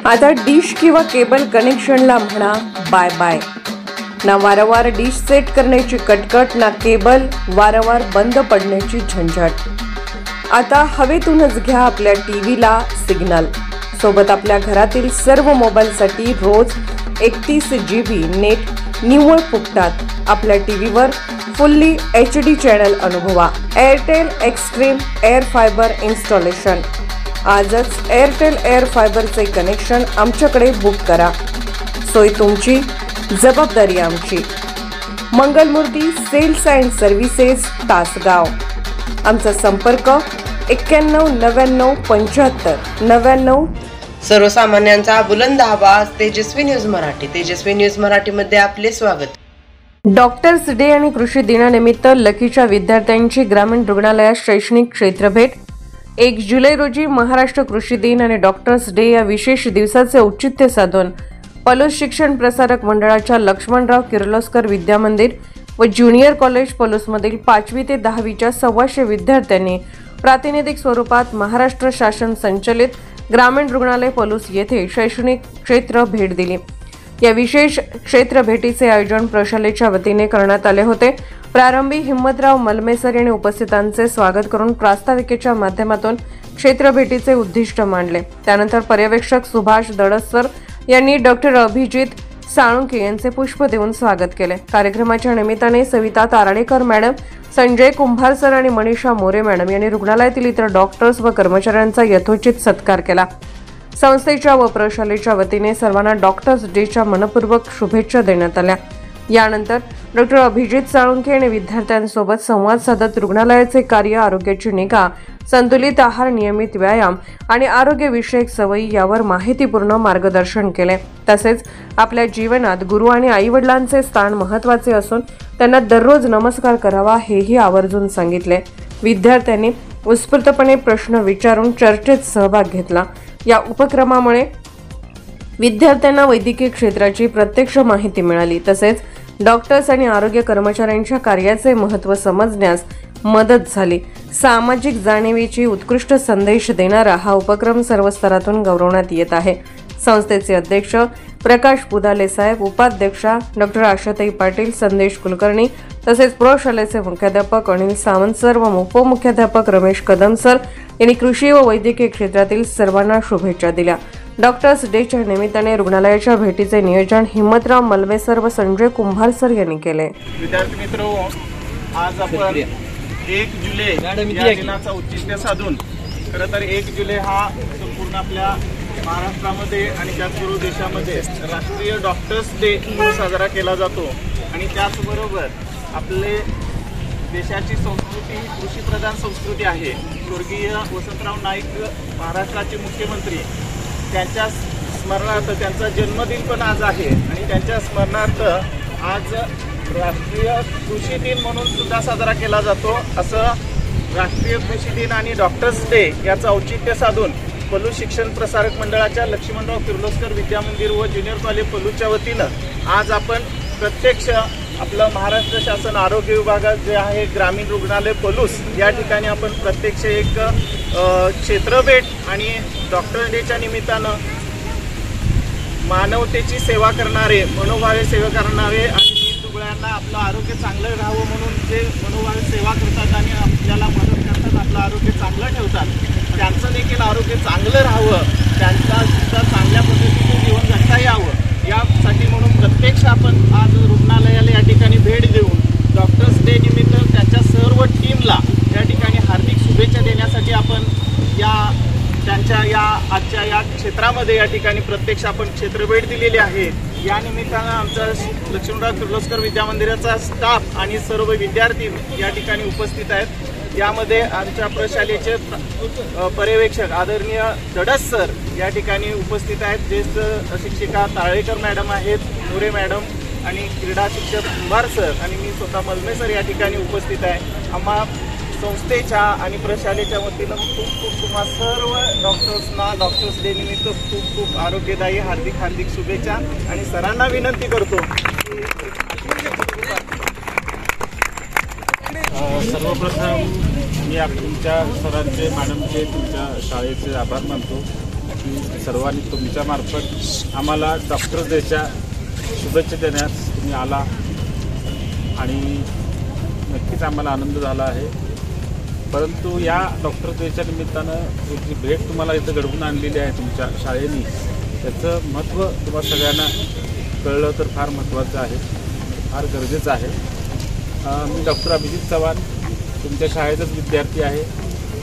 आता डिश किंवा केबल कनेक्शनला म्हणा बाय बाय. ना वारंवार डिश सेट करण्याची कटकट, ना केबल वारंवार बंद पडण्याची झंझट. आता हवेतूनच घ्या आपल्या टीव्हीला सिग्नल. सोबत आपल्या घरातील सर्व मोबाईलसाठी रोज 31 GB नेट निव्वळ फुकटात आपल्या टीव्हीवर फुल्ली HD चॅनल अनुभवा. Airtel Xstream air fiber installation. आजच एअरटेल एअर फायबरचे कनेक्शन आमच्याकडे बुक करा. सोय तुमची, जबाबदारी आमची. Mangalmurti sales and services, Tasgaon. आमचा संपर्क 91997599. सर्वसामान्यांचा बुलंद आवाज. तेजस्वी न्यूज मराठी. तेजस्वी न्यूज मराठीमध्ये आपले स्वागत. डॉक्टर्स डे आणि कृषी दिनानिमित्त लकीच्या विद्यार्थ्यांची ग्रामीण रुग्णालयात शैक्षणिक क्षेत्र भेट. 1 जुलै रोजी महाराष्ट्र कृषी दिन आणि डॉक्टर्स डे या विशेष दिवसाचे औचित्य साधून पलूस शिक्षण प्रसारक मंडळाच्या लक्ष्मणराव किर्लोस्कर विद्यामंदिर व ज्युनियर कॉलेज पलूसमधील 5वी ते 10वीच्या 125 विद्यार्थ्यांनी प्रातिनिधिक स्वरूपात महाराष्ट्र शासन संचलित ग्रामीण रुग्णालय पलूस येथे शैक्षणिक क्षेत्र भेट दिली. या विशेष क्षेत्र भेटीचे आयोजन प्रशालेच्या वतीने करण्यात आले होते. प्रारंभी हिम्मतराव मलमेसर यांनी उपस्थितांचे स्वागत करून प्रास्ताविकेच्या माध्यमातून क्षेत्र भेटीचे उद्दिष्ट मांडले. त्यानंतर पर्यवेक्षक सुभाष दडसर यांनी डॉक्टर अभिजित साळुंके यांचे पुष्प देऊन स्वागत केले. कार्यक्रमाच्या निमित्ताने सविता ताराडेकर मॅडम, संजय कुंभार सर आणि मनीषा मोरे मॅडम यांनी रुग्णालयातील इतर डॉक्टर्स व कर्मचाऱ्यांचा यथोचित सत्कार केला. संस्थेच्या व प्रशालेच्या वतीने सर्वांना डॉक्टर्स डेच्या मनपूर्वक शुभेच्छा देण्यात आल्या. यानंतर डॉक्टर अभिजित साळुंके यांनी विद्यार्थ्यांसोबत संवाद साधत रुग्णालयाचे कार्य, आरोग्याची निगा, संतुलित आहार, नियमित व्यायाम आणि आरोग्यविषयक सवयी यावर माहितीपूर्ण मार्गदर्शन केले. तसेच आपल्या जीवनात गुरु आणि आईवडिलांचे स्थान महत्त्वाचे असून त्यांना दररोज नमस्कार करावा हेही आवर्जून सांगितले. विद्यार्थ्यांनी उत्स्फूर्तपणे प्रश्न विचारून चर्चेत सहभाग घेतला. या उपक्रमामुळे विद्यार्थ्यांना वैद्यकीय क्षेत्राची प्रत्यक्ष माहिती मिळाली. तसेच डॉक्टर्स आणि आरोग्य कर्मचाऱ्यांच्या कार्याचे महत्त्व समजण्यास मदत झाली. सामाजिक जाणीवेची उत्कृष्ट संदेश देणारा हा उपक्रम सर्व स्तरातून गौरवण्यात येत आहे. संस्थेचे अध्यक्ष प्रकाश पुदाले साहेब, उपाध्यक्षा डॉक्टर आशाताई पाटील, संदेश कुलकर्णी तसेच प्रशालेचे मुख्याध्यापक अनिल सावंत सर व उपमुख्याध्यापक रमेश कदम सर यांनी कृषी व वैद्यकीय क्षेत्रातील सर्वांना शुभेच्छा दिल्या. डॉक्टर्स डेच्या निमित्ताने रुग्णालयाच्या भेटीचे नियोजन हिम्मतराव मलमेसर व संजय कुंभार सर यांनी केले. विद्यार्थी मित्र, आज आपण 1 जुलै या दिनाचा औचित्य साधून खरं तर 1 जुलै हा संपूर्ण आपल्या महाराष्ट्रामध्ये आणि त्याचबरोबर देशामध्ये राष्ट्रीय डॉक्टर्स डे साजरा केला जातो. आणि त्याचबरोबर आपले देशाची संस्कृती कृषीप्रधान संस्कृती आहे. स्वर्गीय वसंतराव नाईक महाराष्ट्राचे मुख्यमंत्री, त्यांच्या स्मरणार्थ त्यांचा जन्मदिन पण आज आहे आणि त्यांच्या स्मरणार्थ आज राष्ट्रीय कृषी दिन म्हणून सुद्धा साजरा केला जातो. असं राष्ट्रीय कृषी दिन आणि डॉक्टर्स डे याचं औचित्य साधून पलूस शिक्षण प्रसारक मंडळाच्या लक्ष्मणराव किर्लोस्कर विद्यामंदिर व ज्युनियर कॉलेज पलूसच्या वतीनं आज आपण प्रत्यक्ष आपलं महाराष्ट्र शासन आरोग्य विभागात जे आहे ग्रामीण रुग्णालय पलूस या ठिकाणी आपण प्रत्यक्ष एक क्षेत्रभेट आणि डॉक्टर डेच्या निमित्तानं मानवतेची सेवा करणारे, मनोभावे सेवा करणारे आणि दीनदुबळ्यांना आपलं आरोग्य चांगलं राहावं म्हणून जे मनोभावे सेवा करतात आणि आपल्याला मदत करतात, आपलं आरोग्य चांगलं ठेवतात, त्यांचं देखील आरोग्य चांगलं राहावं, त्यांचा सुद्धा चांगल्या पद्धतीने जीवन जगता यावं यासाठी म्हणून प्रत्यक्ष आपण आज रुग्णालयाला या ठिकाणी भेट देऊन डॉक्टर्स डे निमित्त त्यांच्या सर्व टीमला या ठिकाणी हार्दिक शुभेच्छा देण्यासाठी आपण त्यांच्या या आजच्या या क्षेत्रामध्ये या ठिकाणी प्रत्यक्ष आपण क्षेत्रभेट दिलेली आहे. या निमित्तानं आमचा लक्ष्मणराव किर्लोस्कर विद्यामंदिराचा स्टाफ आणि सर्व विद्यार्थी या ठिकाणी उपस्थित आहेत. यामध्ये आमच्या प्रशालेचे पर्यवेक्षक आदरणीय दडस सर या ठिकाणी उपस्थित आहेत. ज्येष्ठ शिक्षिका ताळेकर मॅडम आहेत, मोरे मॅडम आणि क्रीडा शिक्षक कुंभार सर आणि मी स्वतः मलमे सर या ठिकाणी उपस्थित आहे. आम्हा संस्थेच्या आणि प्रशालेच्या वतीनं खूप तुम्हा सर्व डॉक्टर्सना डॉक्टर्स डे निमित्त खूप आरोग्यदायी हार्दिक शुभेच्छा आणि सरांना विनंती करतो. सर्वप्रथम मी तुमच्या सरांचे, मॅडमचे, तुमच्या शाळेचे आभार मानतो की सर्वांनी तुमच्यामार्फत आम्हाला डॉक्टर्स डेच्या शुभेच्छा देण्यास तुम्ही आला आणि नक्कीच आम्हाला आनंद झाला आहे. परंतु या डॉक्टर्स डेच्या निमित्तानं एक जी भेट तुम्हाला इथं घडवून आणलेली आहे तुमच्या शाळेने, त्याचं महत्त्व तुम्हाला सगळ्यांना कळलं तर फार महत्त्वाचं आहे, फार गरजेचं आहे. मी डॉक्टर अभिजित चव्हाण तुमच्या शाळेचाच विद्यार्थी आहे.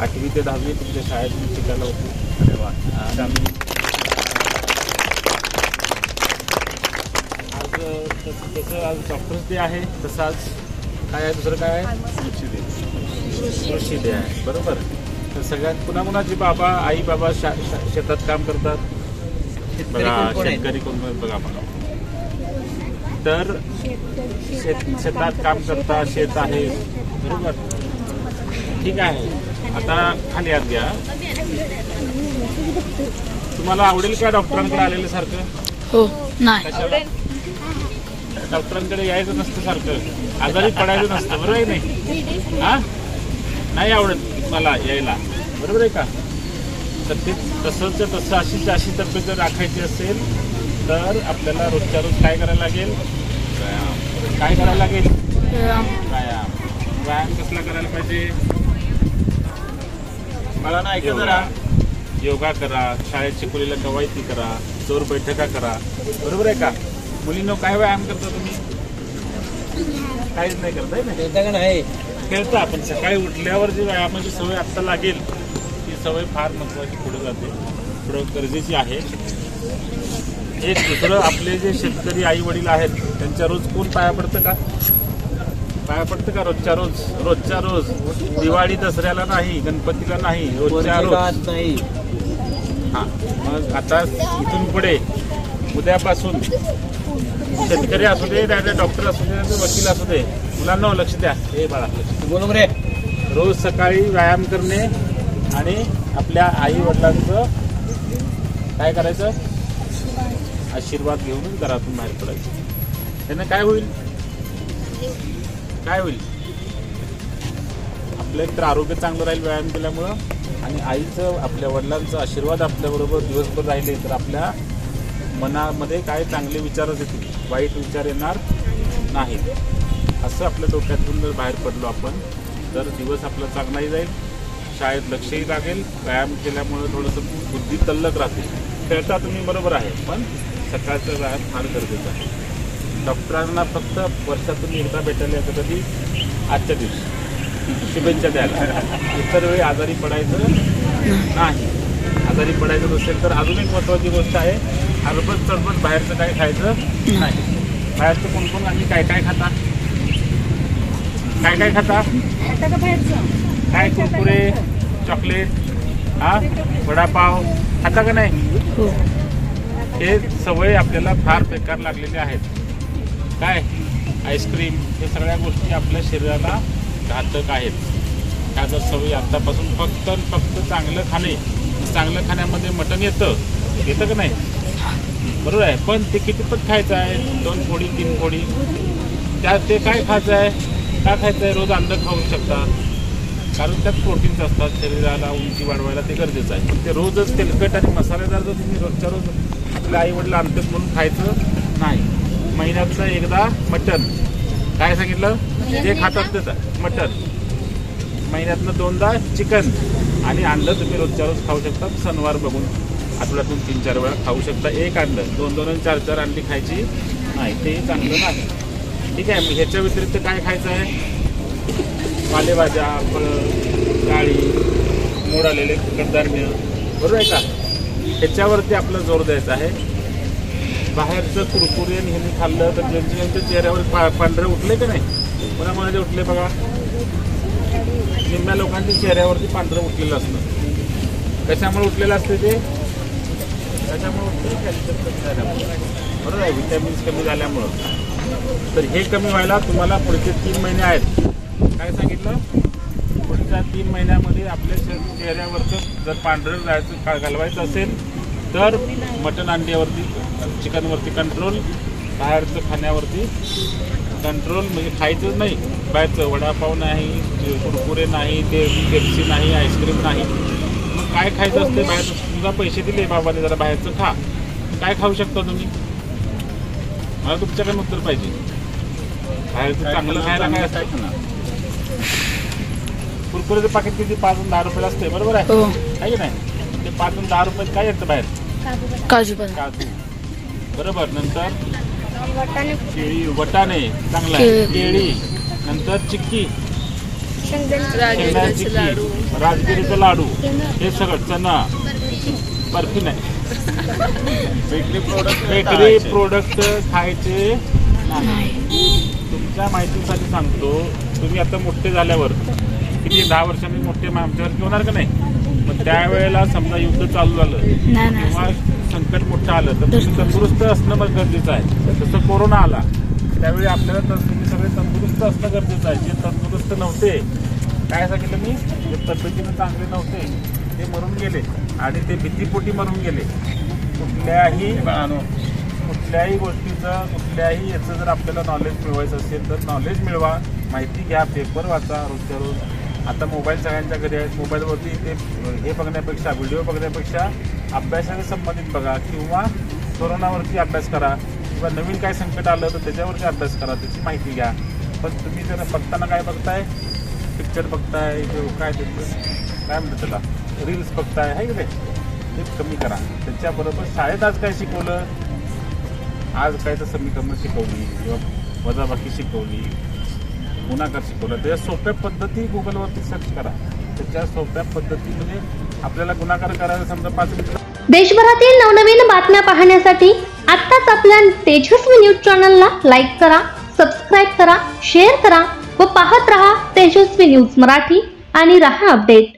8वी ते 10वी तुमच्या शाळेत मी शिकायला होतो. अरे वा. आज तसं आज डॉक्टर्स डे आहे, तसं आज काय आहे, दुसरं काय आहे, कृषी डे आहे. बरोबर. तर सगळ्यात कुणाकुणाची बाबा आई बाबा शेतात काम करतात बघा, शेतकरी कोण बघा मला. तर शेतात काम करता, शेत आहे. बरोबर. ठीक आहे. आता खाली हात घ्या. तुम्हाला आवडेल का डॉक्टरांकडे आलेलं सारखं? हो. नाही. डॉक्टरांकडे यायचं नसतं सारखं, आजारी पडायचं नसतं. बरोबर आहे नाही? हा, नाही आवडत मला यायला. बरोबर आहे का? तर ते तसं अशी तब्येत जर राखायची असेल तर आपल्याला रोजच्या रोज काय करायला लागेल? काय करायला लागेल? व्यायाम कसला करायला पाहिजे? मला ना ऐका जरा. योगा करा, शाळेत शिकवलेल्या कवायती करा, जोर बैठका करा. बरोबर आहे का? मुलींनो काय व्यायाम करता तुम्ही? काहीच नाही करताय ना? खेळता. आपण सकाळी उठल्यावर जी व्यायामाची सवय आत्ता लागेल ती सवय फार महत्त्वाची पुढे जाते, पुढं गरजेची आहे. एक दुसरं, आपले जे शेतकरी आई वडील आहेत त्यांच्या रोज कोण पाया पडतं का? पाया पडतं का? रोजच्या रोज. दिवाळी दसऱ्याला नाही, गणपतीला नाही, रोजच्या रोज नाही. हां, मग आता इथून पुढे उद्यापासून शेतकरी असू दे, डॉक्टर असू दे, वकील असू दे, मुलांना लक्ष द्या. हे बाळा बोलू रे. रोज सकाळी व्यायाम करणे आणि आपल्या आई वडिलांचं काय करायचं? आशीर्वाद घेऊनच घरातून बाहेर पडायचं. त्यानं काय होईल? काय होईल? आपलं एक तर आरोग्य चांगलं राहील व्यायाम केल्यामुळं, आणि आईचं आपल्या वडिलांचा आशीर्वाद आपल्याबरोबर दिवसभर राहिले तर आपल्या मनामध्ये काय चांगले विचारच येतील, वाईट विचार येणार नाहीत. असं आपल्या डोक्यातून जर बाहेर पडलो आपण तर दिवस आपला चांगलाही जाईल, शाळेत लक्षही लागेल. व्यायाम केल्यामुळे थोडंसं बुद्धी तल्लक राहते. खेळता तुम्ही बरोबर आहे, पण सकाळचा व्यायाम फार गरजेचा आहे. डॉक्टरांना फक्त वर्षातून एकदा भेटायला येतं, कधी? आजच्या दिवशी शुभेच्छा द्यायला. इतर वेळी आजारी पडायचं नाही. आजारी पडायचं नसेल तर अजून एक महत्त्वाची गोष्ट आहे, हरबत चरबत बाहेरचं काय खायचं नाही. बाहेरचं कोण आणि काय काय खाता? काय काय खाता? काय कुरकुरे, चॉकलेट, वडापाव खाता का नाही? हे सवय आपल्याला फार बेकार लागलेल्या आहेत. काय आईस्क्रीम, हे सगळ्या गोष्टी आपल्या शरीराला घातक आहेत. ह्या जर सवयी आत्तापासून फक्त चांगलं खाणे, चांगलं खाण्यामध्ये मटण येतं का नाही? बरोबर आहे. पण ते कितीपत खायचं आहे? 2 पोळी 3 पोळी, ते काय खायचं आहे? का खायचं आहे? रोज अंड खाऊ शकता, कारण त्यात प्रोटीन्स असतात, शरीराला उंची वाढवायला ते गरजेचं आहे. पण ते रोजच तेलकट आणि मसालेदार जर तुम्ही रोजच्या रोज आपल्या आईवडील आणतात म्हणून खायचं नाही. महिन्यातलं एकदा मटण, काय सांगितलं? जे खातात त्याचं मटण. महिन्यातनं 2दा चिकन, आणि अंडं तुम्ही रोजच्या रोज खाऊ शकता. सणवार बघून आठवड्यातून 3-4 वेळा खाऊ शकता. एक अंडं, 2-2 आणि 4-4 अंडी खायची नाही, तेही चांगलं नाही. ठीक आहे. मग ह्याच्या व्यतिरिक्त काय खायचं आहे? पालेभाज्या, फळं, डाळी, मोड आलेले कडधान्य. बरोबर आहे का? ह्याच्यावरती आपला जोर द्यायचा आहे. बाहेरचं कुरकुरे नेहमी खाल्लं तर ज्यांच्या चेहऱ्यावर पांढरे उठले का नाही? कोणामध्ये उठले बघा? निम्म्या लोकांच्या चेहऱ्यावरती पांढरं उठलेलं असतं. कशामुळे उठलेलं असते ते? त्याच्यामुळे उठते कॅल्शियम कमी झाल्यामुळे. बरोबर आहे. व्हिटॅमिन्स कमी झाल्यामुळं. तर हे कमी व्हायला तुम्हाला पुढचे 3 महिने आहेत. काय सांगितलं? पुढच्या 3 महिन्यामध्ये आपल्या चेहऱ्यावरचं जर पांढरं जायचं घालवायचं असेल तर मटण अंड्यावरती, चिकनवरती कंट्रोल, बाहेरचं खाण्यावरती कंट्रोल. म्हणजे खायचं नाही बाहेरचं, वडापाव नाही, कुरकुरे नाही, ते पेप्सी नाही, आईस्क्रीम नाही. मग काय खायचं असते बाहेरचं? समजा पैसे दिले बाबाने जरा बाहेरचं खा, काय खाऊ शकता तुम्ही? मला तुमच्याकडे उत्तर पाहिजे. बाहेरचं चांगलं खायला काय असतं ना? कुरकुरेचं पाकिट किती 5 आणि 10 रुपयाला असते, बरोबर आहे की नाही? ते 5 आणि 10 रुपयात काय येतं बाहेर? काजू. बरोबर. नंतर केळी, वटाणे चांगला आहे, केळी, नंतर चिक्की, शेंगदाण्याची चिक्की, राजगिरीचं लाडू, हे सगळं, चना, बर्फी नाही. बेकरी प्रोडक्ट खायचे नाही. तुमच्या माहितीसाठी सांगतो, तुम्ही आता मोठे झाल्यावर किती 10 वर्षांनी मोठे आमच्यावर होणार का नाही? मग त्यावेळेला समजा युद्ध चालू झालं किंवा संकट मोठं आलं तर तुम्ही तंदुरुस्त असणं मग गरजेचं आहे. जसं कोरोना आला त्यावेळी आपल्याला तुम्ही सगळे तंदुरुस्त असणं गरजेचं आहे. जे तंदुरुस्त नव्हते, काय सांगितलं मी, जे तब्येतीनं चांगले नव्हते ते मरून गेले आणि ते भीतीपोटी मरून गेले. कुठल्याही गोष्टीचं, कुठल्याही याचं जर आपल्याला नॉलेज मिळवायचं असेल तर नॉलेज मिळवा, माहिती घ्या, पेपर वाचा रोजच्या रोज. आता मोबाईल सगळ्यांच्या घरी आहेत. मोबाईलवरती ते हे बघण्यापेक्षा, व्हिडिओ बघण्यापेक्षा अभ्यासाने संबंधित बघा किंवा कोरोनावरती अभ्यास करा किंवा नवीन काय संकट आलं तर त्याच्यावरती अभ्यास करा, त्याची माहिती घ्या. पण तुम्ही जर बघताना काय बघताय, पिक्चर बघताय, काय त्याचं काय म्हणतात त्याला, रील्स बघताय, आहे की नाही? ते कमी करा. त्याच्याबरोबर शाळेत आज काय शिकवलं, आज काय तर समीकरणं शिकवली किंवा वजाबाकी शिकवली, गुणाकार शिकवला, त्याच्या सोप्या पद्धती गुगलवरती सर्च करा. त्याच्या सोप्या पद्धती म्हणजे आपल्याला गुणाकार करायला समजा 5 मिनिटं. देशभरातील नवनवीन बातम्या पाहण्यासाठी आत्ताच आपल्या तेजस्वी न्यूज चॅनलला लाईक करा, सबस्क्राईब करा, शेअर करा व पाहत रहा तेजस्वी न्यूज मराठी आणि रहा अपडेट.